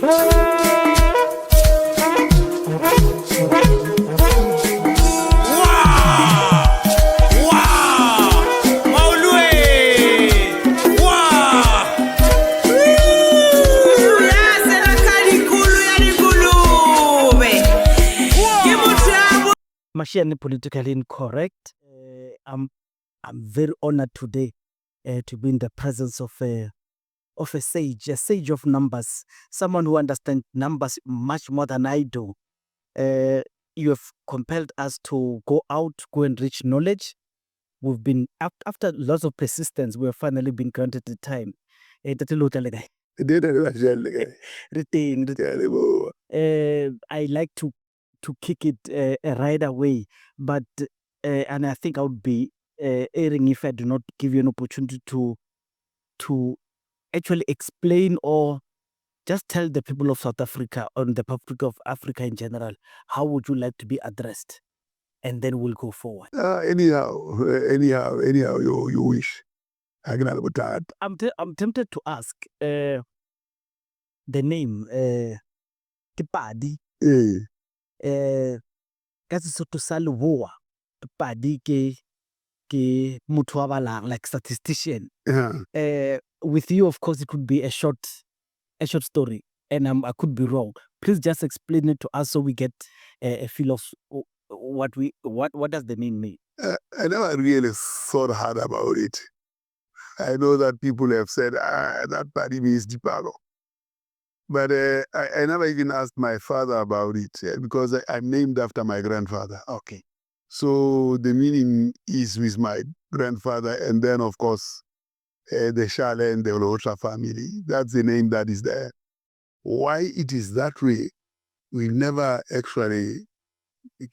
Mashiane politically incorrect. I'm very honored today to be in the presence of a sage of numbers, someone who understands numbers much more than I do. You have compelled us to go out, go and reach knowledge. We've been, after lots of persistence, we have finally been granted the time. I like to kick it right away, but and I think I would be erring if I do not give you an opportunity to actually explain or just tell the people of South Africa, or the public of Africa in general, how would you like to be addressed? And then we'll go forward. Anyhow, you wish. I'm tempted to ask the name Pali. Ka Sesotho sa Leboa, Pali ke motho wa balang, like statistician. With you, of course, it could be a short story, and I could be wrong. Please just explain it to us so we get a feel of what does the name mean. I never really thought hard about it. I know that people have said that Pali means Dipalo, but I never even asked my father about it because I'm named after my grandfather. Okay. So the meaning is with my grandfather, and then of course the Shale and the Lehohla family. That's the name that is there. Why it is that way, we never actually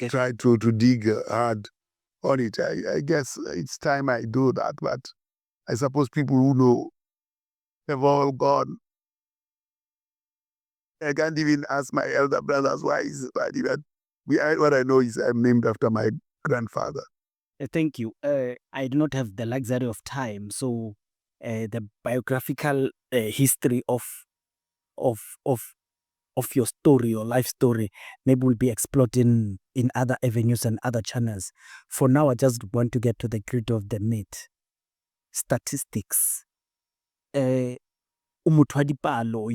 tried to dig hard on it. I guess it's time I do that, but I suppose people who know have all gone. I can't even ask my elder brothers why is it Pali, but what I know is I'm named after my grandfather. Thank you. I do not have the luxury of time, so the biographical history of your story, your life story, maybe will be explored in other avenues and other channels. For now, I just want to get to the grit of the meat. Statistics. Umuthu wa dipalo,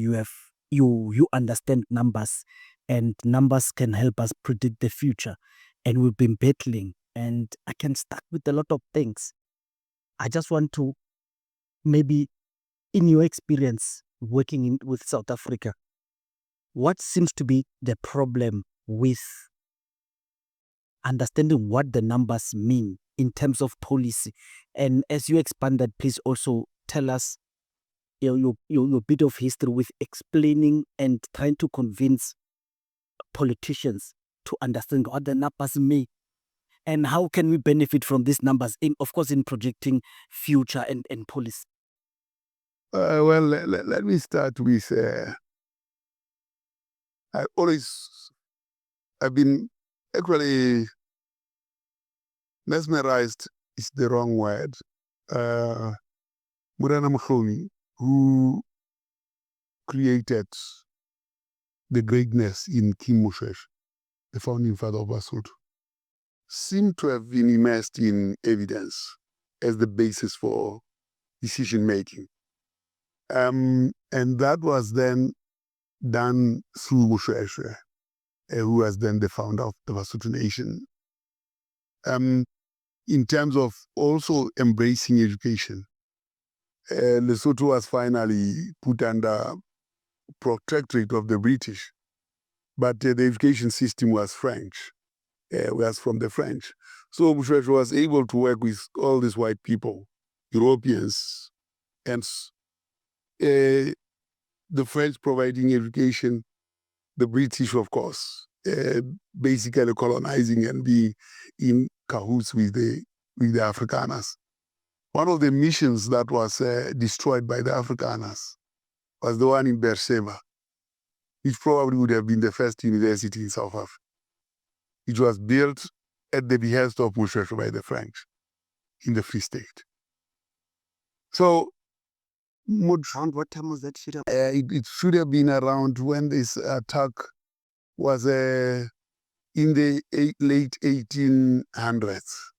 you understand numbers, and numbers can help us predict the future. And we've been battling, and I can start with a lot of things. I just want to, maybe in your experience working with South Africa, what seems to be the problem with understanding what the numbers mean in terms of policy? And as you expand that, please also tell us your bit of history with explaining and trying to convince politicians to understand what the numbers mean and how can we benefit from these numbers, of course, in projecting future and policy. Well, let me start with I've been actually mesmerized is the wrong word. Murana Mkhomi, who created the greatness in Kim Moshesh, the founding father of Basotho, seemed to have been immersed in evidence as the basis for decision making. And that was then done through Moshesh, who was then the founder of the Basotho nation. In terms of also embracing education, Lesotho was finally put under protectorate of the British, but the education system was French, was from the French. So Moshesh was able to work with all these white people, Europeans, and the French providing education, the British, of course, basically colonizing and being in cahoots with the Afrikaners. One of the missions that was destroyed by the Afrikaners was the one in Beersheba, which probably would have been the first university in South Africa. It was built at the behest of Moshesh by the French in the Free State. So Around what time was that shit up? It should have been around when this attack was in the late 1800s.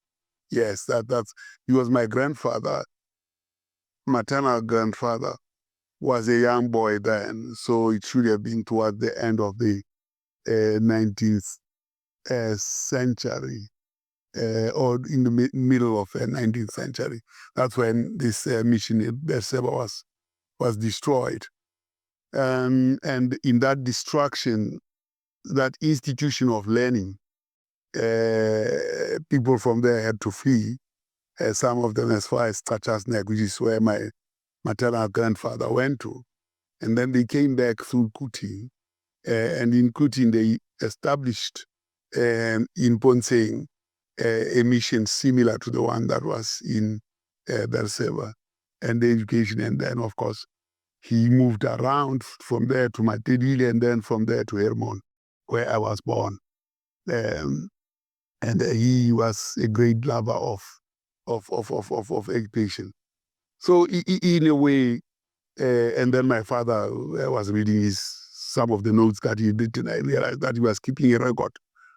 Yes, he was my grandfather, maternal grandfather, was a young boy then, so it should have been toward the end of the 19th century, or in the middle of the 19th century. That's when this mission in Beersheba was destroyed. And in that destruction, that institution of learning, people from there had to flee. Some of them as far as Tachasnek, which is where my maternal grandfather went to. And then they came back through Kuti. And in Kuti, they established in Ponseng a mission similar to the one that was in Beersheba, and the education. And then, of course, he moved around from there to Matedile, and then from there to Hermon, where I was born. And he was a great lover of education. So in a way, and then my father was reading some of the notes that he did, and I realized that he was keeping a record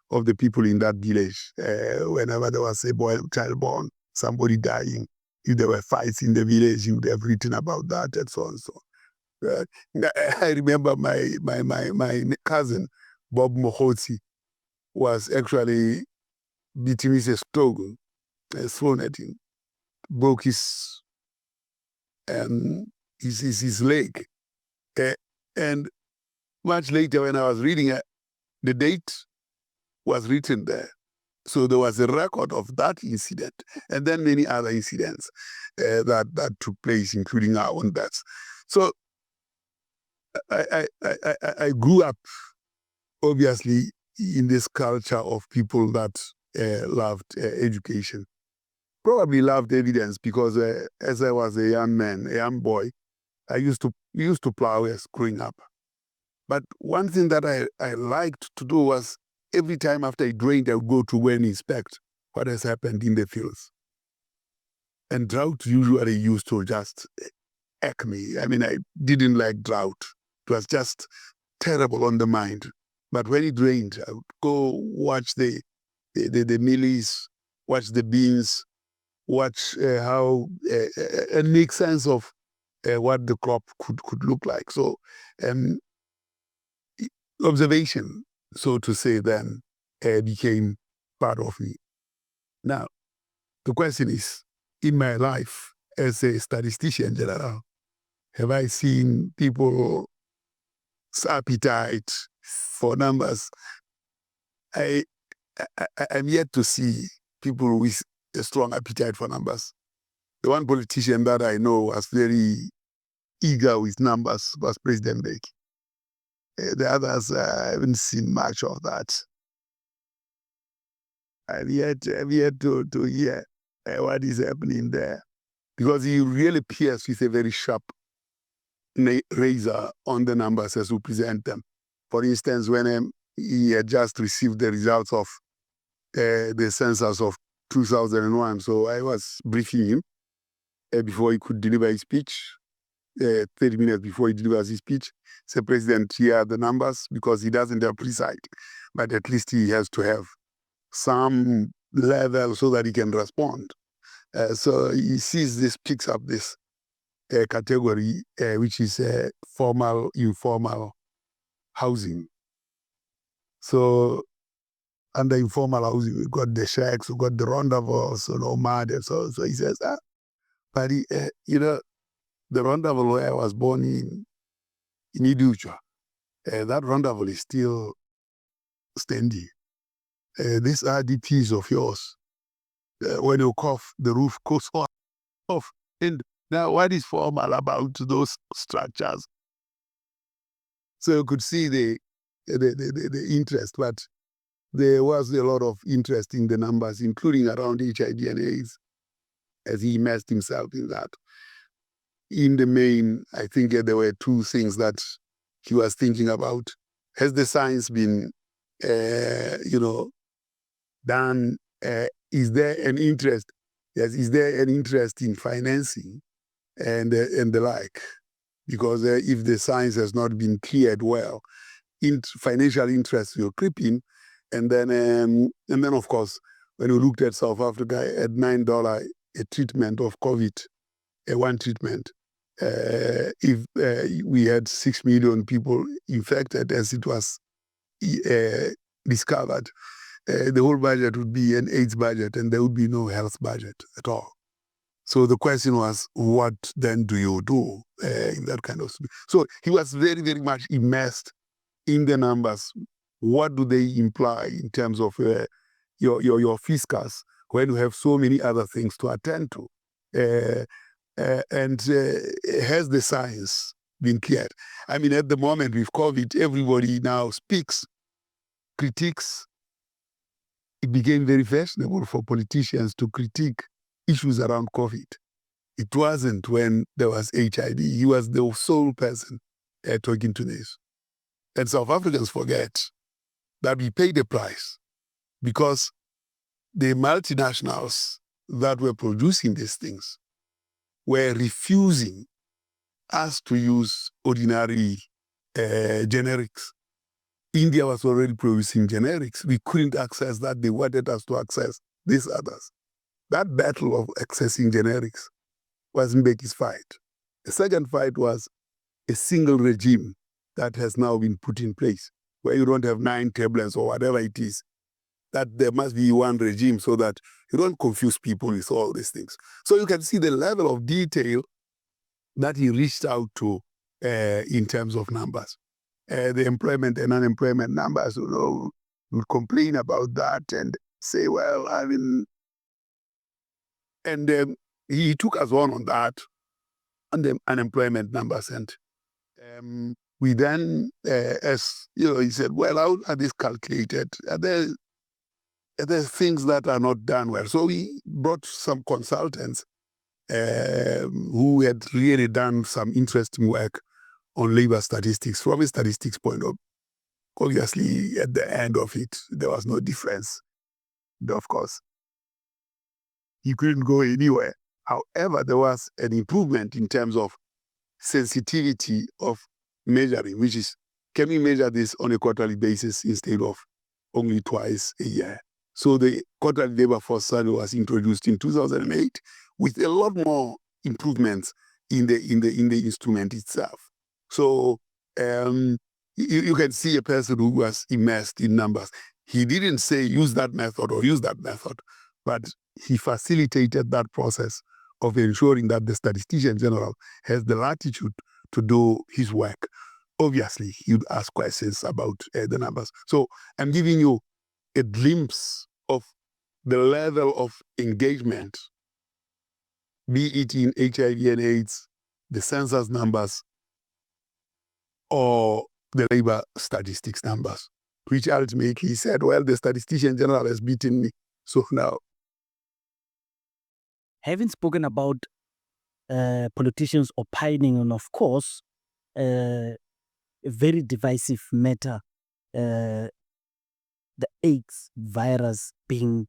of the people in that village. Whenever there was a child born, somebody dying, if there were fights in the village, he would have written about that and so on and so on. I remember my cousin, Bob Mohotsi, was actually beating his struggle, thrown at him, broke his leg. And much later, when I was reading it, the date was written there. So there was a record of that incident, and then many other incidents that took place, including our own deaths. So I grew up, obviously, in this culture of people that loved education. Probably loved evidence because as I was a young man, a young boy, we used to plow as growing up. But one thing that I liked to do was every time after it rained, I would go to and inspect what has happened in the fields. And drought usually used to just ache me. I mean, I didn't like drought. It was just terrible on the mind. But when it rained, I would go watch the Mminies, watch the beans, watch how and make sense of what the crop could look like. So observation, so to say, then became part of me. Now, the question is, in my life as a statistician-general, have I seen people's appetite for numbers? I'm yet to see people with a strong appetite for numbers. The one politician that I know was very eager with numbers was President Mbeki. The others, I haven't seen much of that. I've yet to hear what is happening there, because he really pierced with a very sharp razor on the numbers as we present them. For instance, when he had just received the results of the census of 2001, so I was briefing him before he could deliver his speech. 30 minutes before he delivers his speech, say, President, here are the numbers, because he doesn't have preside, but at least he has to have some level so that he can respond. So he sees this, picks up this category, which is formal, informal housing. So under informal housing, we got the shacks, we got the rondavels, so nomad, and so he says, but the Rondavel where I was born in Iduchwa, that Rondavel is still standing. These RDPs of yours, when you cough, the roof goes off. And now what is formal about those structures? So you could see the interest, but there was a lot of interest in the numbers, including around HIV and AIDS, as he immersed himself in that. In the main, I think there were two things that he was thinking about. Has the science been, done? Is there an interest? Yes, is there an interest in financing and the like. Because if the science has not been cleared well, financial interests will creep in, and then of course, when we looked at South Africa at $9 a treatment of COVID, one treatment, if we had 6 million people infected as it was discovered, the whole budget would be an AIDS budget, and there would be no health budget at all. So the question was, what then do you do in that kind of? So he was very, very much immersed in the numbers. What do they imply in terms of your fiscus when you have so many other things to attend to? And has the science been cleared? I mean, at the moment with COVID, everybody now speaks, critiques. It became very fashionable for politicians to critique issues around COVID. It wasn't when there was HIV. He was the sole person talking to this. And South Africans forget that we paid the price because the multinationals that were producing these things were refusing us to use ordinary generics. India was already producing generics. We couldn't access that. They wanted us to access these others. That battle of accessing generics was Mbeki's fight. The second fight was a single regime that has now been put in place, where you don't have 9 tablets or whatever it is, that there must be one regime so that you don't confuse people with all these things. So you can see the level of detail that he reached out to in terms of numbers. The employment and unemployment numbers, would complain about that and say, well, I mean, and he took us on that, on the unemployment numbers. And we then, as you know, he said, well, how are these calculated? Are there things that are not done well? So we brought some consultants who had really done some interesting work on labor statistics from a statistics point of view. Obviously, at the end of it, there was no difference. Of course, he couldn't go anywhere. However, there was an improvement in terms of sensitivity of measuring, which is, can we measure this on a quarterly basis instead of only twice a year? So the quarterly labor force survey was introduced in 2008 with a lot more improvements in the instrument itself. So you can see a person who was immersed in numbers. He didn't say use that method or use that method, but he facilitated that process of ensuring that the Statistician-General has the latitude to do his work. Obviously, you'd ask questions about the numbers. So I'm giving you a glimpse of the level of engagement, be it in HIV and AIDS, the census numbers, or the labor statistics numbers, which ultimately he said, well, the Statistician-General has beaten me. So now, having spoken about politicians opining on, of course, a very divisive matter, the AIDS virus being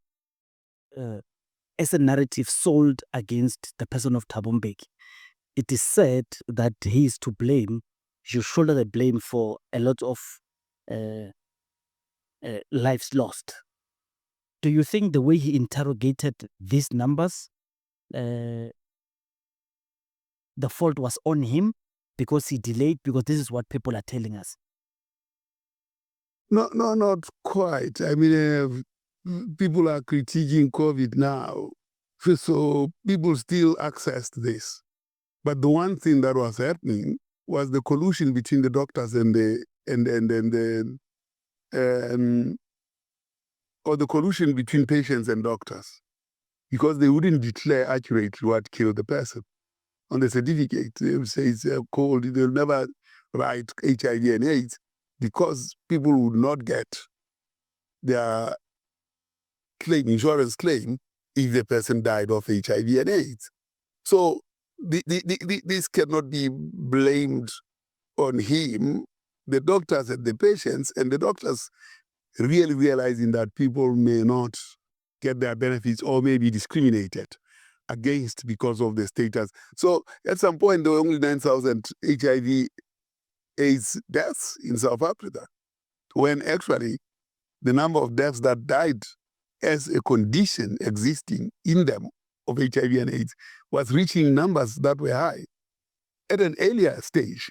as a narrative sold against the person of Thabo Mbeki, it is said that he is to blame. You shoulder the blame for a lot of lives lost. Do you think the way he interrogated these numbers, the fault was on him because he delayed? Because this is what people are telling us. No, not quite. I mean, people are critiquing COVID now, so people still accessed this. But the one thing that was happening was the collusion between the doctors and the collusion between patients and doctors, because they wouldn't declare accurately what killed the person. On the certificate, they would say it's cold. They'll never write HIV and AIDS because people would not get their insurance claim if the person died of HIV and AIDS. So this cannot be blamed on him, the doctors and the patients, and the doctors really realizing that people may not get their benefits or may be discriminated against because of the status. So at some point, there were only 9,000 HIV/AIDS deaths in South Africa, when actually the number of deaths that died as a condition existing in them of HIV and AIDS was reaching numbers that were high. At an earlier stage,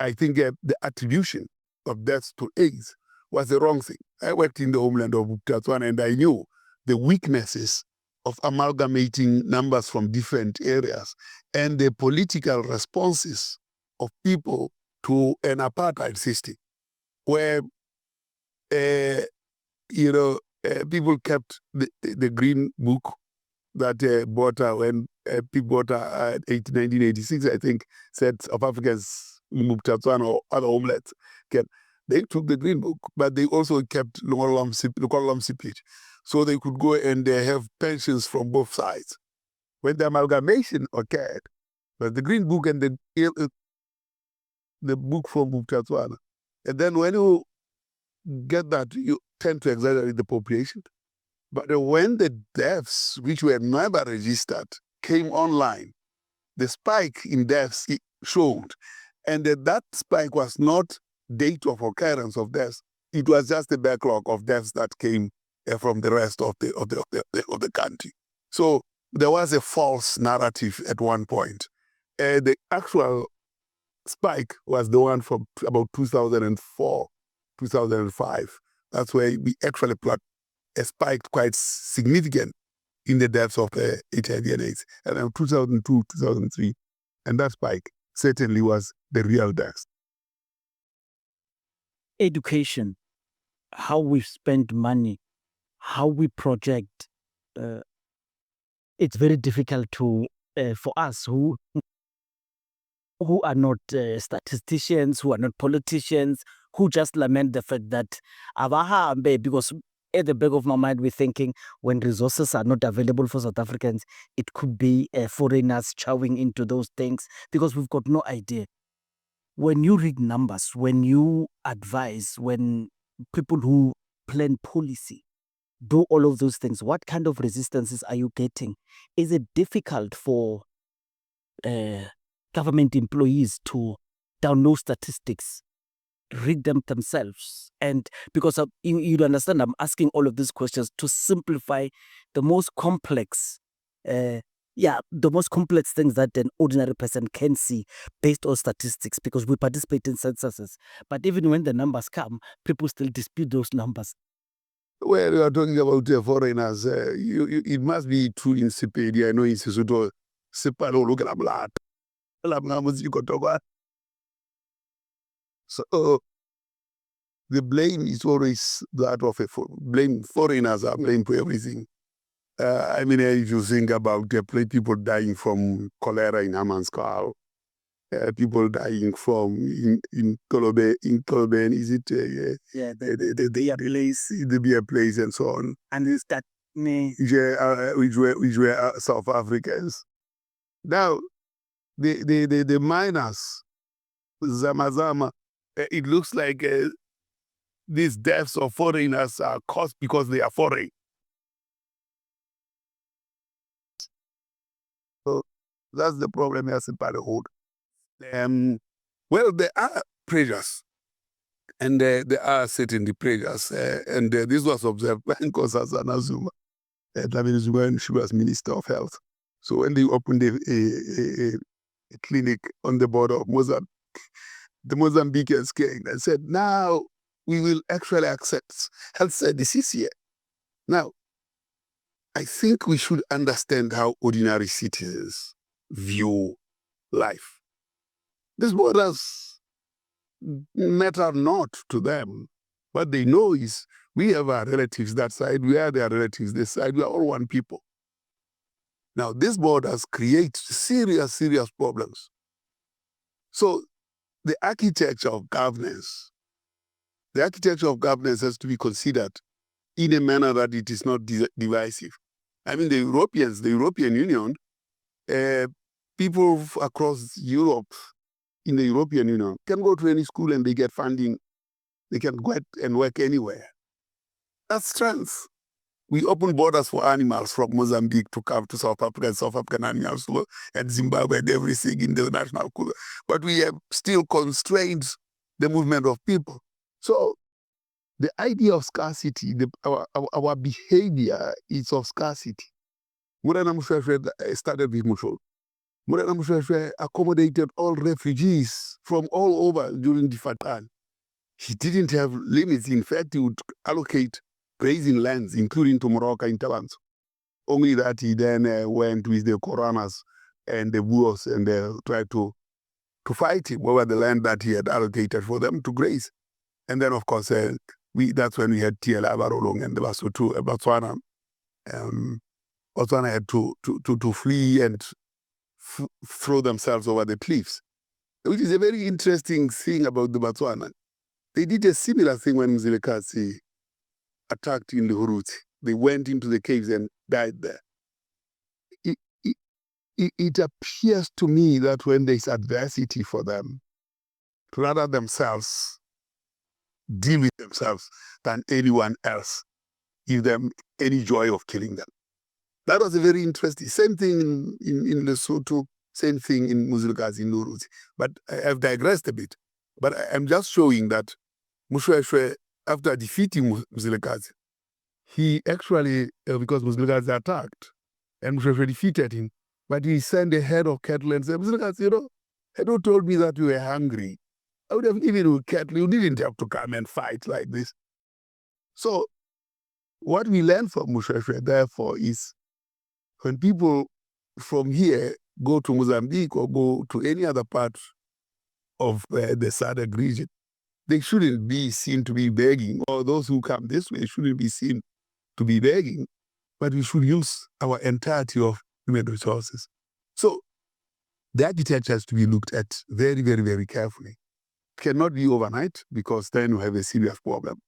I think the attribution of deaths to AIDS was the wrong thing. I worked in the homeland of Botswana, and I knew the weaknesses of amalgamating numbers from different areas and the political responses of people to an apartheid system where, people kept the green book that Botha, when people Botha at 1986, I think, said South Africans, Botswana or other homelands, they took the green book, but they also kept local lump seepage. So they could go and have pensions from both sides. When the amalgamation occurred, but the green book and the book from Botswana, and then when you get that, you tend to exaggerate the population. But when the deaths, which were never registered, came online, the spike in deaths showed. And that spike was not date of occurrence of deaths. It was just a backlog of deaths that came from the rest of the country. So there was a false narrative at one point. The actual spike was the one from about 2004, 2005. That's where we actually spiked quite significant in the deaths of HIV and AIDS. And in 2002, 2003, and that spike certainly was the real deaths. Education, how we spend money, how we project. It's very difficult for us who are not statisticians, who are not politicians, who just lament the fact that abahambe, because at the back of my mind, we're thinking when resources are not available for South Africans, it could be foreigners chowing into those things, because we've got no idea. When you read numbers, when you advise, when people who plan policy do all of those things, what kind of resistances are you getting? Is it difficult for government employees to download statistics, read them themselves? And because you understand, I'm asking all of these questions to simplify the most complex the most complex things that an ordinary person can see based on statistics, because we participate in censuses. But even when the numbers come, people still dispute those numbers. Well, you are talking about foreigners. It must be too insipid. I know in Sesotho, sepalo look at blood. So the blame is always that of blame. Foreigners are blamed for everything. If you think about people dying from cholera in Hammanskraal, people dying from in Kolobe, is it? The beer place, the beer place, and so on. And it's that which were South Africans. Now, the miners, Zamazama, it looks like these deaths of foreigners are caused because they are foreign. So that's the problem as in Pali Lehohla. Well, there are pressures, and there are certainly pressures, and this was observed by Nkosazana Zuma, when she was Minister of Health. So when they opened a clinic on the border of Mozambique, the Mozambicans came and said, now we will actually accept health services here. Now, I think we should understand how ordinary citizens view life. These borders matter not to them. What they know is we have our relatives that side, we are their relatives this side, we are all one people. Now, these borders create serious, serious problems. So the architecture of governance has to be considered in a manner that it is not divisive. The European Union, people across Europe, in the European Union, can go to any school and they get funding. They can go and work anywhere. That's strength. We open borders for animals from Mozambique to come to South Africa, and South African animals and Zimbabwe and everything in the national cooler. But we have still constrained the movement of people. So the idea of scarcity, our behavior is of scarcity. Murena Mushweshwe started with Musho. Murena Mushweshwe accommodated all refugees from all over during the Fatal. He didn't have limits. In fact, he would allocate grazing lands, including to Morocco in Talanzo. Only that he then went with the Koranas and the Boers and tried to fight him over the land that he had allocated for them to graze. And then, of course, that's when we had TLA Barolong and the Basotho, Botswana. Botswana had to flee and throw themselves over the cliffs, which is a very interesting thing about the Botswana. They did a similar thing when Mzilikazi attacked in the Huruti. They went into the caves and died there. It appears to me that when there's adversity for them, to rather themselves deal with themselves than anyone else, give them any joy of killing them. That was a very interesting, same thing in Lesotho, same thing in Muzilikazi, in Huruti. But I've digressed a bit. But I'm just showing that Mushweshwe, after defeating Mzilikazi, he actually, because Mzilikazi attacked, and Mushweshwe defeated him, but he sent a head of cattle and said, Mzilikazi, had you told me that you were hungry, I would have given you cattle. You didn't have to come and fight like this. So what we learn from Mushweshwe, therefore, is when people from here go to Mozambique or go to any other part of the SADC region, they shouldn't be seen to be begging, or those who come this way shouldn't be seen to be begging, but we should use our entirety of human resources. So the architecture has to be looked at very, very, very carefully. It cannot be overnight, because then we have a serious problem.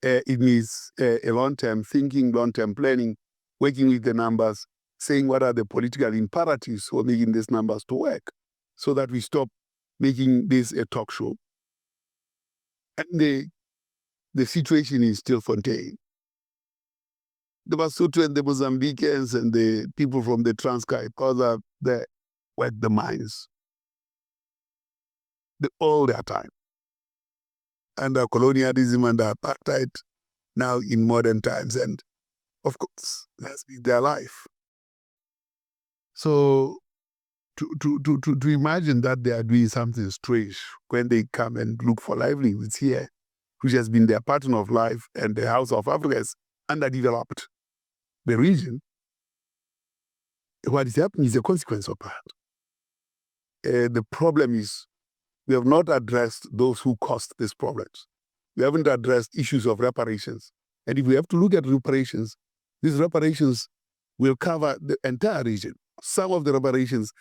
It needs a long-term thinking, long-term planning, working with the numbers, saying what are the political imperatives for making these numbers to work, so that we stop making this a talk show. And the situation is still Fontaine. The Basotho and the Mozambicans and the people from the Transkei, because they work the mines all their time. Under colonialism and apartheid, now in modern times, and of course, that's been their life. So to imagine that they are doing something strange when they come and look for livelihoods here, which has been their pattern of life, and the House of Africa is underdeveloped the region, what is happening is a consequence of that. The problem is we have not addressed those who caused these problems. We haven't addressed issues of reparations. And if we have to look at reparations, these reparations will cover the entire region. Some of the reparations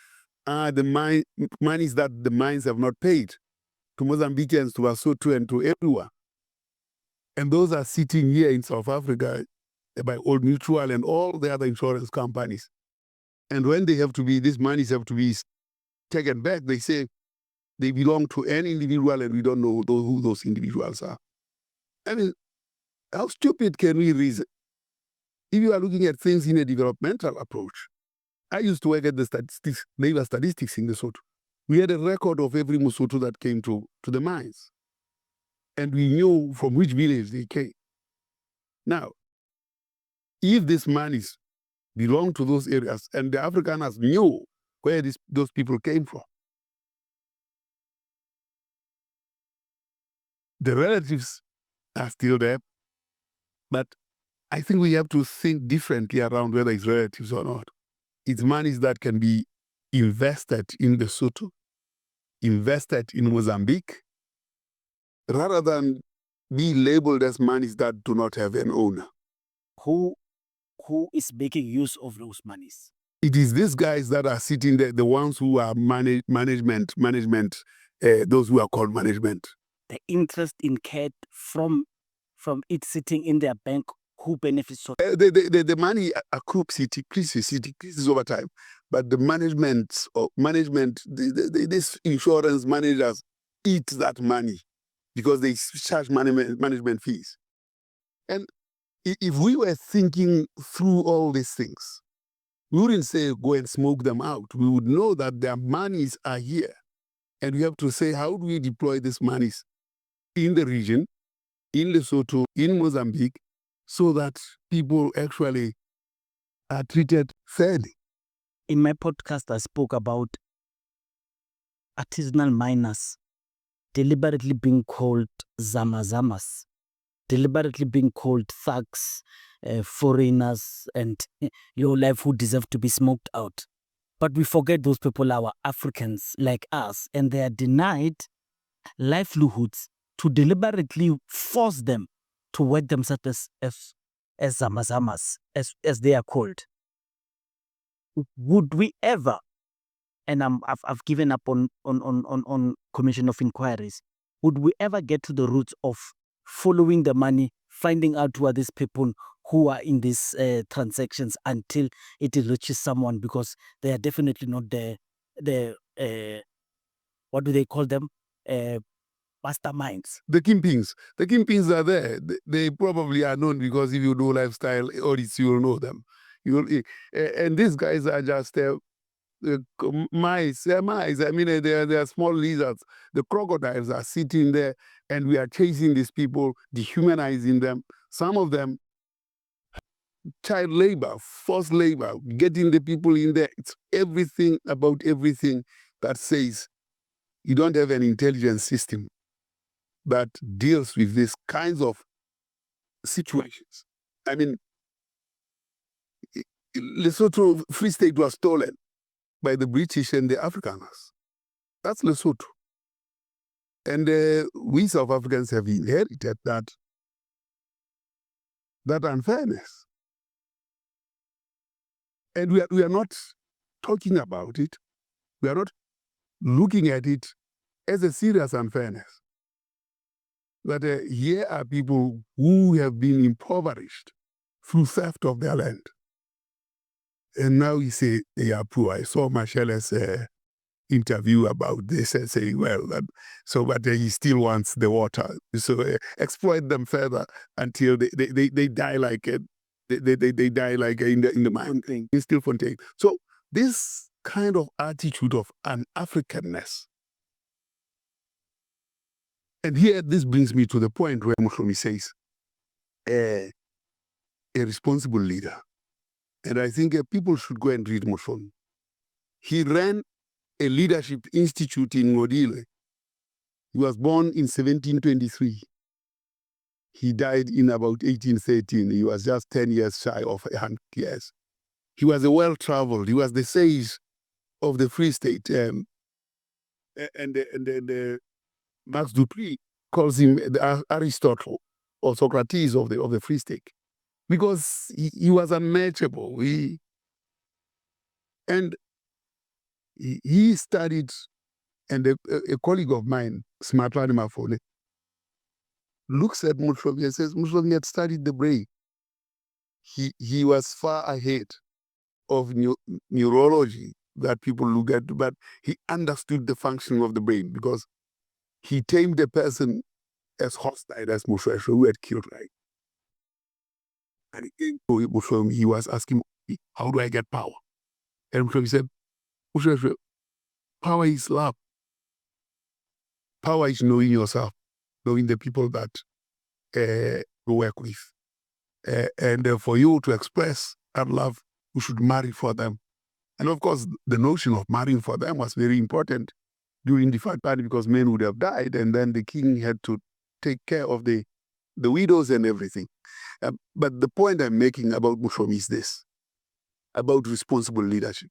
are the monies that the mines have not paid to Mozambicans, to Basotho, and to everyone. And those are sitting here in South Africa by Old Mutual and all the other insurance companies. And when they have to be, these monies have to be taken back, they say they belong to any individual and we don't know who those individuals are. I mean, how stupid can we reason? If you are looking at things in a developmental approach, I used to work at the labor statistics in Lesotho. We had a record of every Mosotho that came to the mines. And we knew from which village they came. Now, if these monies belong to those areas and the Afrikaners knew where those people came from, the relatives are still there, but I think we have to think differently around whether it's relatives or not. It's monies that can be invested in Lesotho, invested in Mozambique, rather than be labeled as monies that do not have an owner. Who is making use of those monies? It is these guys that are sitting there, the ones who are management, those who are called management. The interest incurred from it sitting in their bank, who benefits from the money accrues, it decreases over time. But the management, these insurance managers eat that money because they charge management fees. And if we were thinking through all these things, we wouldn't say go and smoke them out. We would know that their monies are here. And we have to say, how do we deploy these monies in the region, in Lesotho, in Mozambique, so that people actually are treated fairly? In my podcast, I spoke about artisanal miners deliberately being called zamazamas, deliberately being called thugs, foreigners, and low life who deserve to be smoked out. But we forget those people are Africans like us, and they are denied livelihoods to deliberately force them to work themselves as zamazamas, as they are called. Would we ever, and I've given up on commission of inquiries, would we ever get to the roots of following the money, finding out who are these people who are in these transactions until it reaches someone? Because they are definitely not the what do they call them? Masterminds. The kingpins. The kingpins are there. They probably are known because if you do lifestyle audits, you will know them. And these guys are just mice. They're mice. I mean, they are small lizards. The crocodiles are sitting there, and we are chasing these people, dehumanizing them. Some of them, child labor, forced labor, getting the people in there. It's everything about everything that says you don't have an intelligence system that deals with these kinds of situations. I mean, Lesotho Free State was stolen by the British and the Afrikaners. That's Lesotho. And we South Africans have inherited that unfairness. And we are not talking about it. We are not looking at it as a serious unfairness. That here are people who have been impoverished through theft of their land. And now you say they are poor. I saw Mashele's interview about this and saying, well, but he still wants the water. So exploit them further until they die like they die like in the mine thing in Stilfontein. So this kind of attitude of un-Africanness. And here, this brings me to the point where Mushomi says, a responsible leader. And I think people should go and read Mushomi. He ran a leadership institute in Ngodile. He was born in 1723. He died in about 1813. He was just 10 years shy of 100 years. He was a well-traveled. He was the sage of the Free State. And Max Dupree calls him the Aristotle or Socrates of the Free State, because he was unmatchable. He studied, and a colleague of mine, Smartlani Mafole, looks at Mushomi and says Mushomi had studied the brain. He was far ahead of neurology that people look at, but he understood the function of the brain because he tamed a person as hostile as Mushomi, who had killed, right? And he was asking, how do I get power? And Mushomi said, Mushomi, power is love. Power is knowing yourself, knowing the people that you work with. And for you to express that love, you should marry for them. And of course, the notion of marrying for them was very important during the fight party because men would have died, and then the king had to take care of the widows and everything. But the point I'm making about Mushomi is this, about responsible leadership.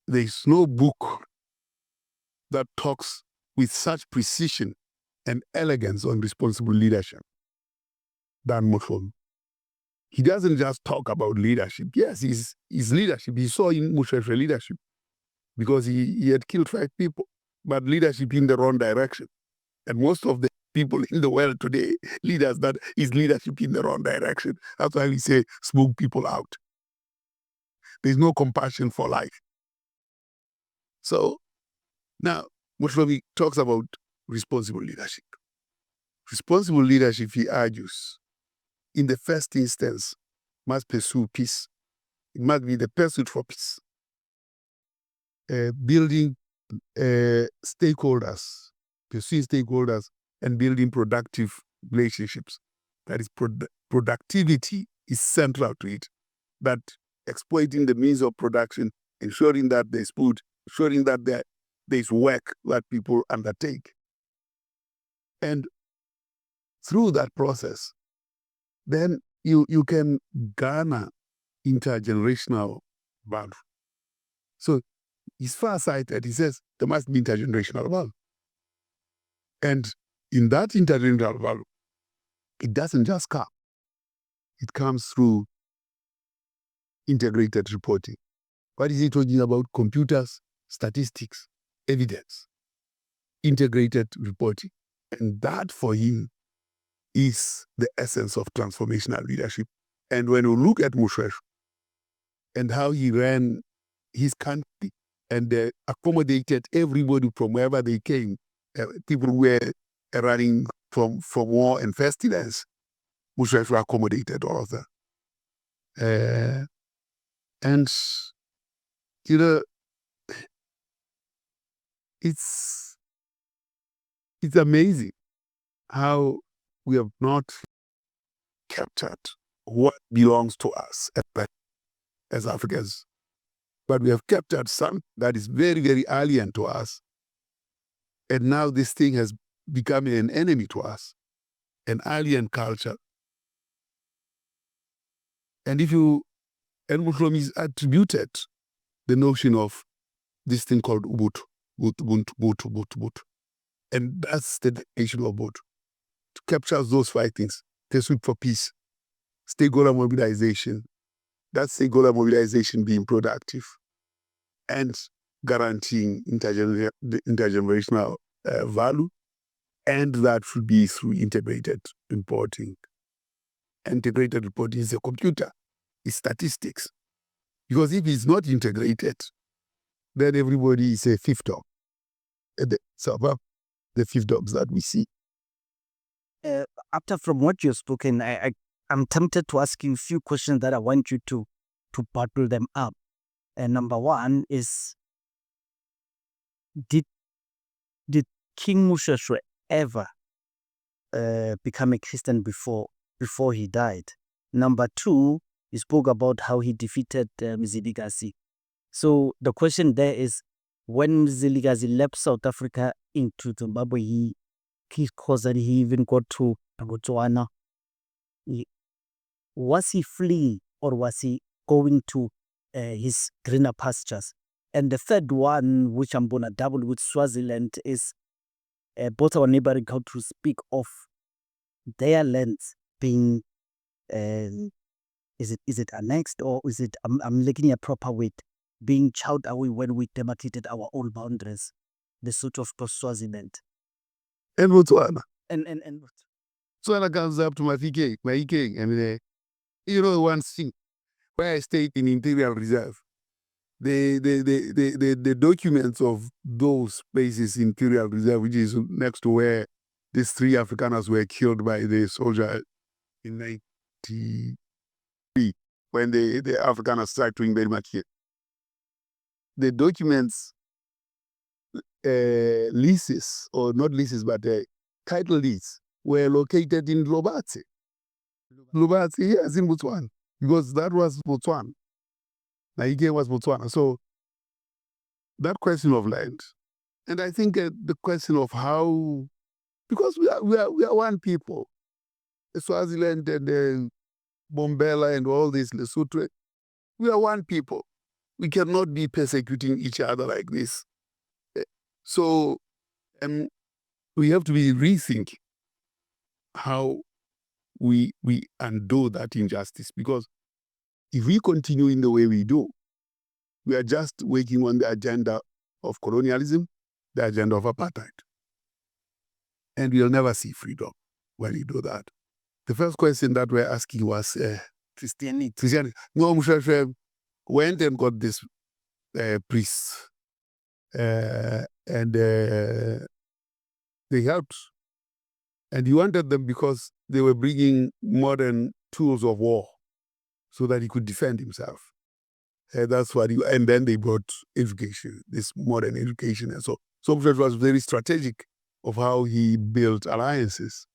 There is no book that talks with such precision and elegance on responsible leadership than Mushomi. He doesn't just talk about leadership. Yes, his leadership, he saw in Mushomi's leadership because he had killed 5 people, but leadership in the wrong direction. And most of the people in the world today, leaders, that is leadership in the wrong direction. That's why we say smoke people out. There's no compassion for life. So now, Mushomi talks about responsible leadership. Responsible leadership, he argues, in the first instance, must pursue peace. It must be the pursuit for peace. Building stakeholders, pursuing stakeholders, and building productive relationships. That is, productivity is central to it. That exploiting the means of production, ensuring that there's food, ensuring that there's work that people undertake. And through that process, then you can garner intergenerational value. So he's far-sighted. He says there must be intergenerational value. And in that intergenerational value, it doesn't just come. It comes through integrated reporting. What is he talking about? Computers, statistics, evidence, integrated reporting. And that for him is the essence of transformational leadership. And when we look at Moshoeshoe and how he ran his country and accommodated everybody from wherever they came, people were running from war and pestilence, Moshoeshoe accommodated all of that. And, you know, it's amazing how we have not captured what belongs to us as Africans, but we have captured some that is very, very alien to us. And now this thing has become an enemy to us, an alien culture. And Muslims attributed the notion of this thing called Ubuntu. And that's the definition of Ubuntu. To capture those five things: pursuit for peace, stakeholder mobilization, that stakeholder mobilization being productive, and guaranteeing intergenerational value, and that should be through integrated reporting. Integrated reporting is a computer, it's statistics. Because if it's not integrated, then everybody is a fifth dog. The fifth dogs that we see. After from what you've spoken, I'm tempted to ask you a few questions that I want you to bottle them up. And number one is, did King Moshoeshoe ever become a Christian before he died? Number two, you spoke about how he defeated Mzilikazi. So the question there is, when Mzilikazi left South Africa into Zimbabwe, he caused that he even got to Botswana. Was he fleeing or was he going to his greener pastures? And the third one, which I'm going to double with Swaziland, is both our neighboring countries speak of their lands being, is it annexed, or is it, I'm looking at proper word, being chowed away when we demarcated our own boundaries, the sort of Swaziland. And Botswana. And Botswana comes up to my king, and you know one thing, where I stayed in Imperial Reserve, the documents of those places in Imperial Reserve, which is next to where these three Afrikaners were killed by the soldier in 1993, when the Afrikaners started doing very much here. The documents, leases, or not leases, but title deeds, were located in Lobatse. Lobatse, yes, in Botswana, because that was Botswana. Naige was Botswana. So that question of land, and I think the question of how, because we are one people, Swaziland and Bombela and all this, Lesotho, we are one people. We cannot be persecuting each other like this. So we have to be rethinking how we undo that injustice, because if we continue in the way we do, we are just working on the agenda of colonialism, the agenda of apartheid. And we'll never see freedom when we do that. The first question that we're asking was Christianity. No, Moshoeshoe went and got this priests, and they helped And he wanted them because they were bringing modern tools of war so that he could defend himself. That's what and then they brought education, this modern education. And so it was very strategic of how he built alliances.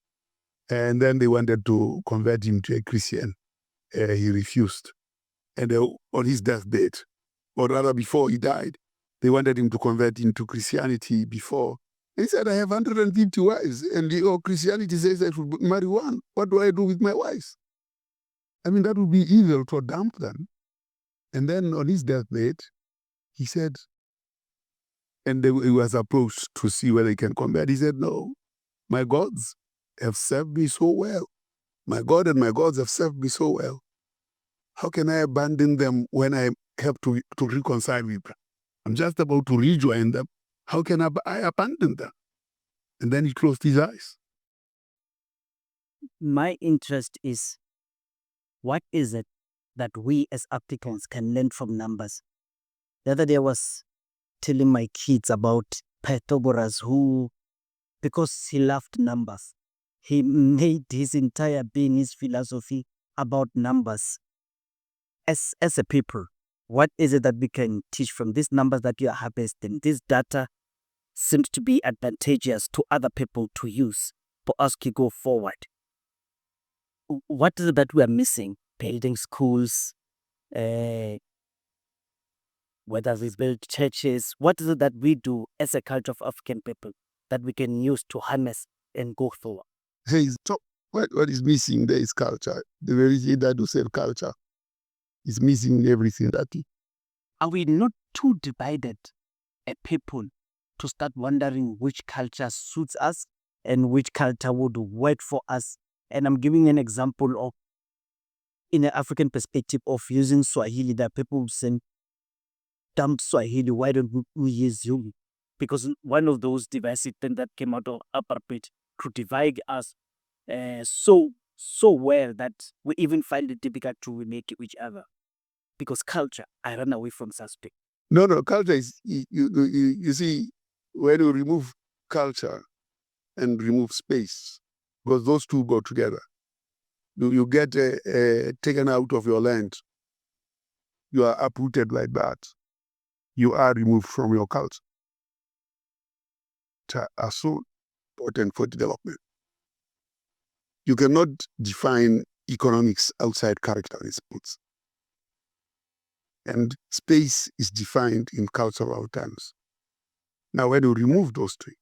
And then they wanted to convert him to a Christian. He refused. And on his deathbed, or rather before he died, they wanted him to convert into Christianity before. He said, I have 150 wives, and Christianity says I should marry one. What do I do with my wives? I mean, that would be evil to dump them. And then on his deathbed, he said, and he was approached to see whether he can convert. He said, no, my gods have served me so well. My God and my gods have served me so well. How can I abandon them when I have to reconcile with them? I'm just about to rejoin them. How can I abandon them? And then he closed his eyes. My interest is, what is it that we as Africans can learn from numbers? The other day I was telling my kids about Pythagoras, who, because he loved numbers, he made his entire being, his philosophy about numbers. As a people, what is it that we can teach from these numbers that you are harvesting? This data seems to be advantageous to other people to use for us to go forward. What is it that we are missing? Building schools, whether we build churches, what is it that we do as a culture of African people that we can use to harness and go forward? Hey, what is missing there is culture. The very thing that you said, culture, is missing everything that. Are we not too divided a people to start wondering which culture suits us and which culture would work for us? And I'm giving an example of, in an African perspective, of using Swahili, that people say, dump Swahili, why don't we use Zulu? Because one of those divisive things that came out of apartheid to divide us so well that we even find it difficult to relate to each other. Because culture, I run away from such things. No, culture is, you see, when you remove culture and remove space, because those two go together, you get taken out of your land. You are uprooted like that. You are removed from your culture. Are so important for development. You cannot define economics outside character principles. And space is defined in cultural terms. Now, when you remove those two,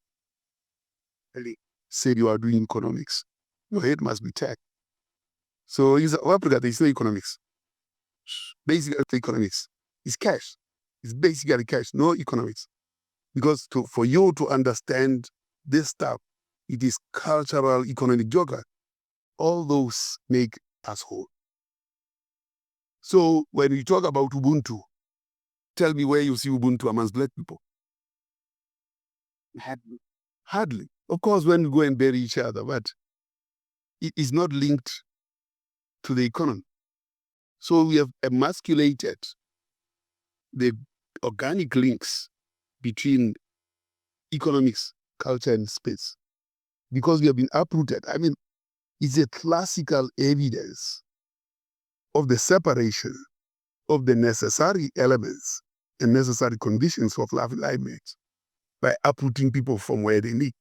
say you are doing economics, your head must be tech. So in South Africa, there is no economics. Basically, economics is cash. It's basically cash, no economics. Because for you to understand this stuff, it is cultural, economic geography. All those make us whole. So when we talk about Ubuntu, tell me where you see Ubuntu amongst black people. Hardly. Of course, when we go and bury each other, but it is not linked to the economy. So we have emasculated the organic links between economics, culture, and space because we have been uprooted. I mean, it's a classical evidence of the separation of the necessary elements and necessary conditions of alignment by uprooting people from where they live.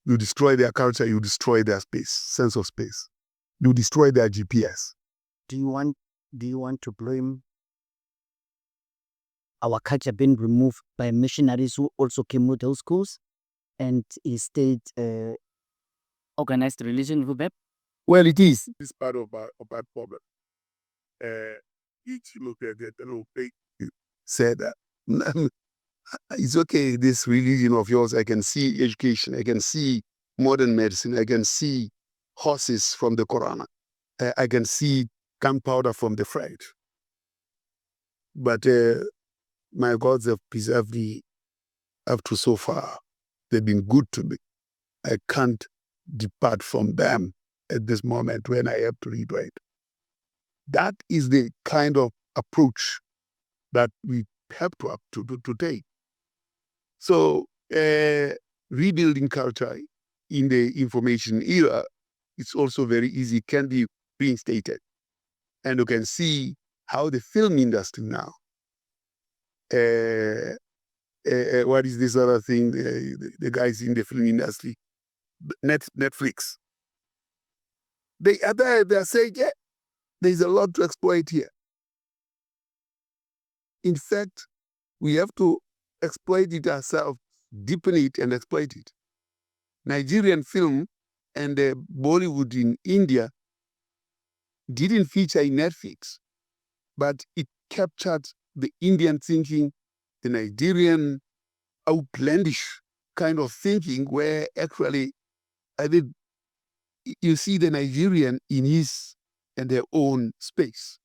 You destroy their culture, you destroy their space, sense of space. You destroy their GPS. Do you want to blame our culture being removed by missionaries who also came with those schools and instead organized religion with them? Well, it is. It's part of our problem. Each look at it, they said that it's okay, this religion of yours, I can see education, I can see modern medicine, I can see horses from the Quran, I can see gunpowder from the French. But my gods have preserved me up to so far. They've been good to me. I can't depart from them at this moment when I have to read it. That is the kind of approach that we have to take. So rebuilding culture in the information era, it's also very easy, can be reinstated. And you can see how the film industry now, what is this other thing, the guys in the film industry, Netflix. They are there, they are saying, yeah, there's a lot to exploit here. In fact, we have to exploit it ourselves, deepen it and exploit it. Nigerian film and Bollywood in India didn't feature in Netflix, but it captured the Indian thinking, the Nigerian outlandish kind of thinking, where actually I think you see the Nigerian in his and their own space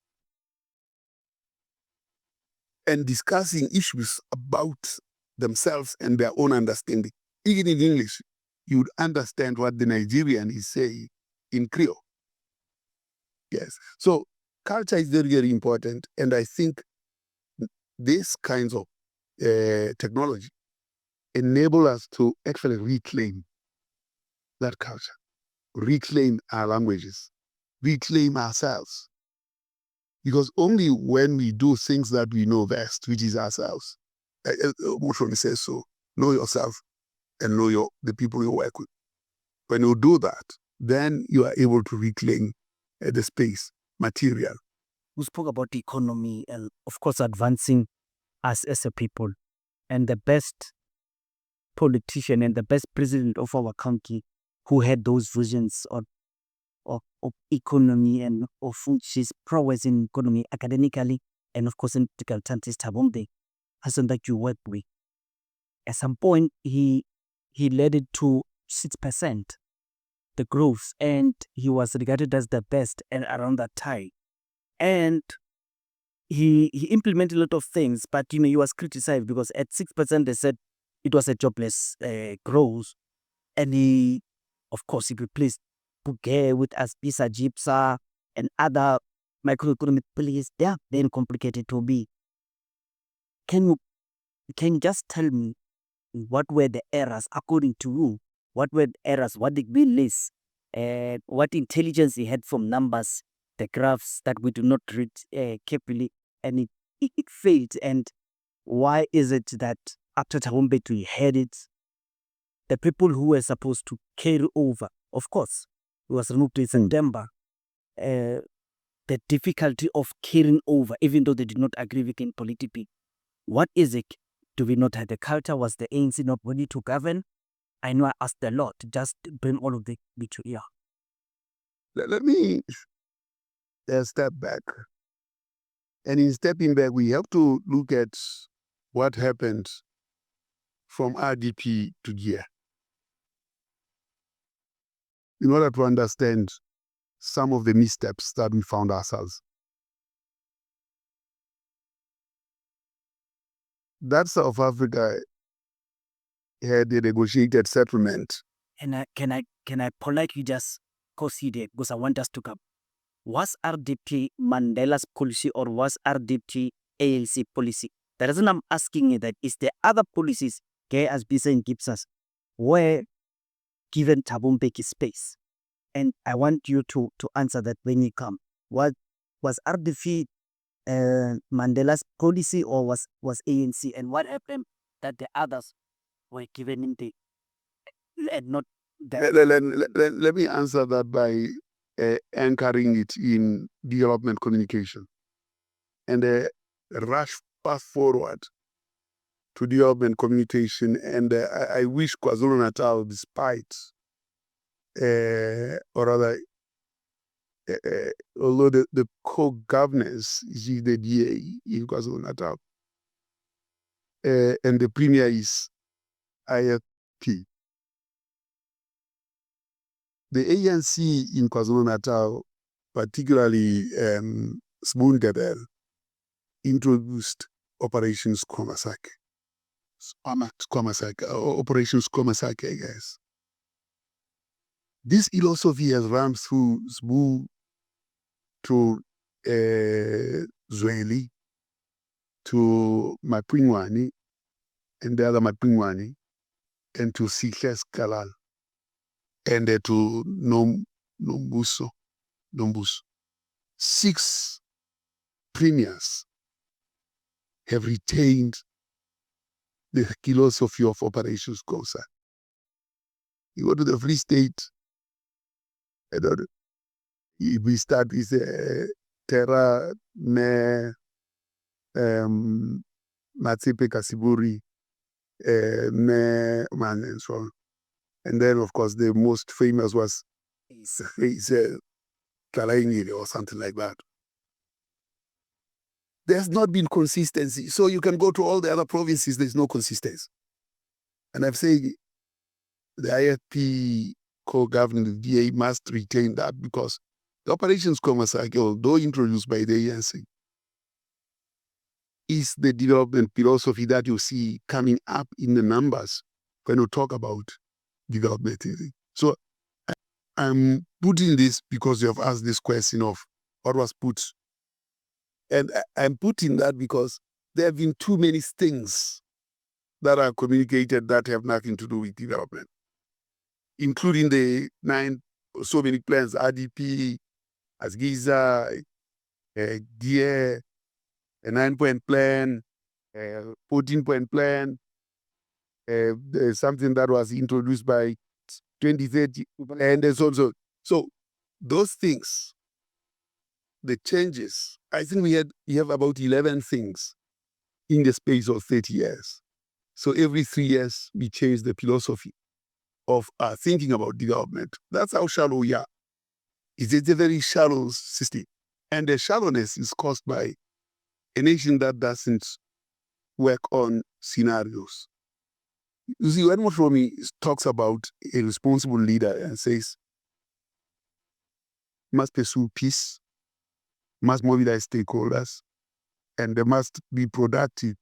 and discussing issues about themselves and their own understanding. Even in English, you would understand what the Nigerian is saying in Creole. Yes. So culture is very, very important. And I think these kinds of technology enable us to actually reclaim that culture, reclaim our languages, reclaim ourselves. Because only when we do things that we know best, which is ourselves, Moshoni says so, know yourself and know the people you work with. When you do that, then you are able to reclaim the space, material. We spoke about the economy and, of course, advancing us as a people. And the best politician and the best president of our country who had those visions of economy and of his prowess in economy academically and, of course, in political terms, is Thabo Mbeki, person that you work with. At some point, he led it to 6%, the growth, and he was regarded as the best and around that time. And he implemented a lot of things, but he was criticized because at 6% they said it was a jobless growth, and he replaced Buge with Aspisa Gypsa and other microeconomic players. They are then complicated to be. Can you just tell me what were the errors according to you? What were the errors? What did we miss? What intelligence he had from numbers, the graphs that we do not read carefully, and it failed. And why is it that after Thabo Mbeki had it, the people who were supposed to carry over, of course, he was removed in September, the difficulty of carrying over, even though they did not agree with him politically. What is it? Do we not have the culture? Was the ANC not ready to govern? I know I asked a lot. Just bring all of the to here. Let me step back. And in stepping back, we have to look at what happened from RDP to GIA in order to understand some of the missteps that we found ourselves. That South Africa had a negotiated settlement. And can I politely just concede it because I want us to come. Was RDP Mandela's policy or was RDP ANC policy? The reason I'm asking you that is the other policies, as Bisa gives us, were given Thabo Mbeki space. And I want you to answer that when you come. What was RDP Mandela's policy or was ANC? And what happened that the others were given in the and not that? Let me answer that by anchoring it in development communication and rush fast forward to development communication. And I wish KwaZulu-Natal, despite, or rather, although the co-governance is the DA in KwaZulu-Natal, and the premier is IFP. The ANC in KwaZulu-Natal, particularly Spoon Gadel, introduced Operations Kwamasake. Operations Kwamasake, I guess. This philosophy has run through Sbu to Zweli, to Mapingwani, and the other Mapingwani, and to Sikhes Kalal. and to Nombuso. 6 premiers have retained the philosophy of Operations Gosa. You go to the Free State, we start with Terra Ne Matsipe Kasiburi, Ne Man, and so on. And then, of course, the most famous was Kalaingiri or something like that. There's not been consistency. So you can go to all the other provinces, there's no consistency. And I've said the IFP co-governing the DA must retain that, because the Operations Commissary, although introduced by the ANC, is the development philosophy that you see coming up in the numbers when we talk about development. So I'm putting this because you have asked this question of what was put. And I'm putting that because there have been too many things that are communicated that have nothing to do with development, including the 9 so many plans, RDP, Asgiza, DA, a 9-point plan, 14-point plan, something that was introduced by 2030, and so on. So those things, the changes, I think we have about 11 things in the space of 30 years. So every 3 years, we change the philosophy of thinking about development. That's how shallow we are. It's a very shallow system. And the shallowness is caused by a nation that doesn't work on scenarios. You see, when Motromi talks about a responsible leader and says, must pursue peace, must mobilize stakeholders, and they must be productive,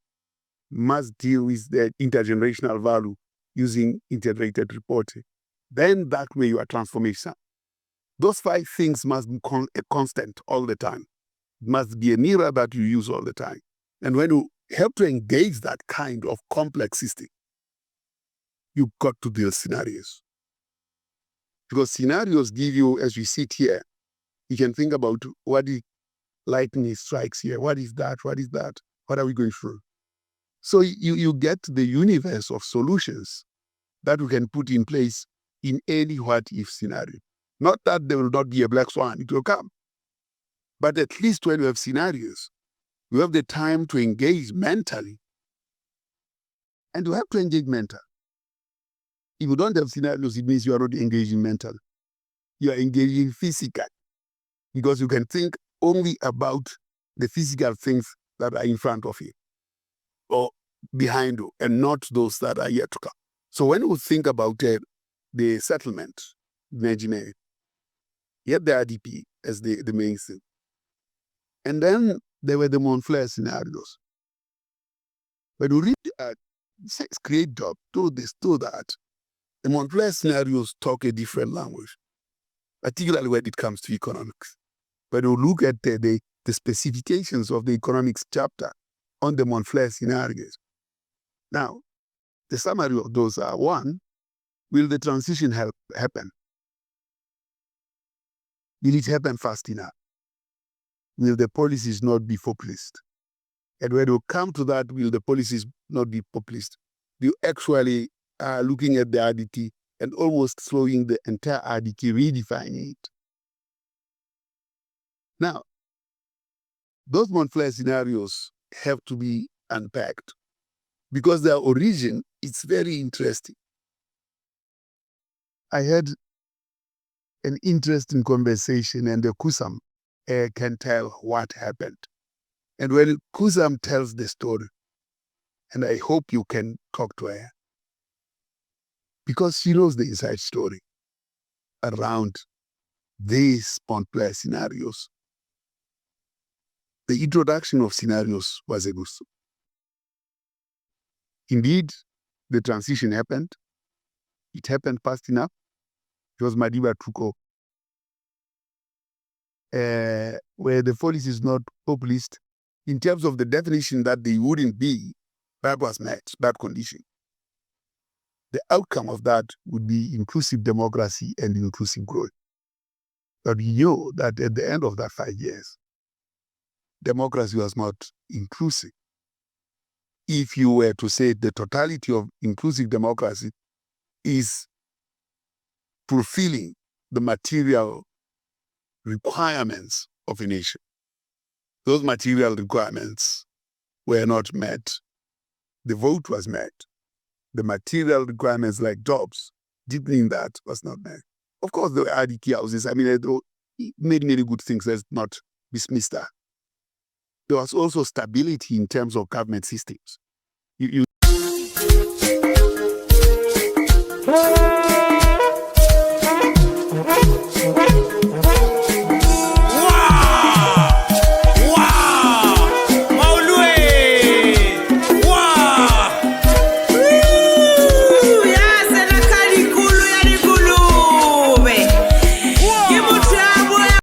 must deal with the intergenerational value using integrated reporting, then that way you are transformation. Those 5 things must be a constant all the time. It must be a mirror that you use all the time. And when you help to engage that kind of complex system, you've got to build scenarios. Because scenarios give you, as we sit here, you can think about what if lightning strikes here? What is that? What is that? What are we going through? So you get the universe of solutions that we can put in place in any what-if scenario. Not that there will not be a black swan, it will come. But at least when we have scenarios, we have the time to engage mentally. And we have to engage mentally. If you don't have scenarios, it means you are not engaging mentally. You are engaging physically. Because you can think only about the physical things that are in front of you or behind you, and not those that are yet to come. So when we think about the settlement, imagine you have the RDP as the main thing. And then there were the Montflair scenarios. When you read create job, do this, do that, the Montflair scenarios talk a different language, particularly when it comes to economics. When you look at the specifications of the economics chapter on the Montflair scenarios. Now, the summary of those are: 1, will the transition happen? Will it happen fast enough? Will the policies not be populist? And when you come to that, will the policies not be populist? You actually are looking at the RDT and almost throwing the entire RDT, redefining it. Now, those Montflair scenarios have to be unpacked because their origin is very interesting. I had an interesting conversation, and the Kusam can tell what happened. And when Kusam tells the story, and I hope you can talk to her, because she knows the inside story around these Montflair scenarios. The introduction of scenarios was a good. Indeed, the transition happened. It happened fast enough. It was Madiba took over. Where the policy is not populist, in terms of the definition that they wouldn't be, that was met, that condition. the outcome of that would be inclusive democracy and inclusive growth. But we know that at the end of that 5 years, democracy was not inclusive. If you were to say the totality of inclusive democracy is fulfilling the material requirements of a nation, those material requirements were not met. The vote was met. The material requirements like jobs, deepening that was not met. Of course, there were RDT houses. I mean, many good things. Let's not dismiss that. There was also stability in terms of government systems. You